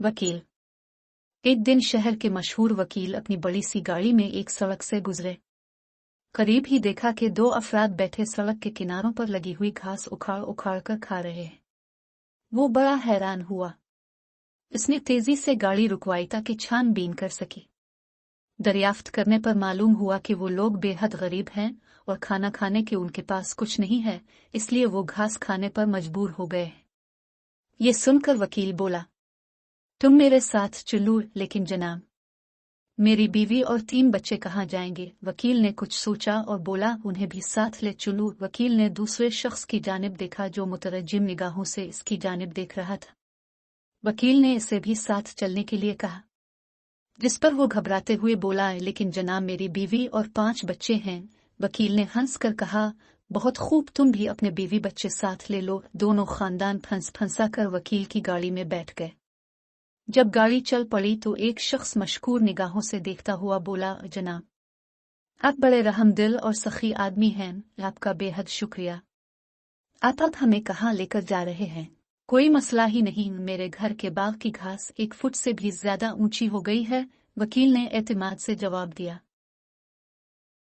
वकील। एक दिन शहर के मशहूर वकील अपनी बड़ी सी गाड़ी में एक सड़क से गुजरे। करीब ही देखा कि दो अफराद बैठे सड़क के किनारों पर लगी हुई घास उखाड़ उखाड़ कर खा रहे हैं। वो बड़ा हैरान हुआ। इसने तेजी से गाड़ी रुकवाई ताकि छानबीन कर सके। दरियाफ्त करने पर मालूम हुआ कि वो लोग बेहद गरीब हैं और खाना खाने के उनके पास कुछ नहीं है, इसलिए वो घास खाने पर मजबूर हो गए। ये सुनकर वकील बोला, तुम मेरे साथ चलो। लेकिन जनाब, मेरी बीवी और 3 बच्चे कहाँ जाएंगे? वकील ने कुछ सोचा और बोला, उन्हें भी साथ ले चलो। वकील ने दूसरे शख्स की जानिब देखा जो मुतरज्जिम निगाहों से इसकी जानिब देख रहा था। वकील ने इसे भी साथ चलने के लिए कहा, जिस पर वो घबराते हुए बोला, लेकिन जनाब, मेरी बीवी और 5 बच्चे हैं। वकील ने हंसकर कहा, बहुत खूब, तुम भी अपने बीवी बच्चे साथ ले लो। दोनों खानदान फंस फंसा कर वकील की गाड़ी में बैठ गए। जब गाड़ी चल पड़ी तो एक शख्स मशकूर निगाहों से देखता हुआ बोला, जनाब, आप बड़े रहमदिल और सखी आदमी हैं, आपका बेहद शुक्रिया। आप हमें कहाँ लेकर जा रहे हैं? कोई मसला ही नहीं, मेरे घर के बाग की घास 1 फुट से भी ज्यादा ऊंची हो गई है, वकील ने एतमाद से जवाब दिया।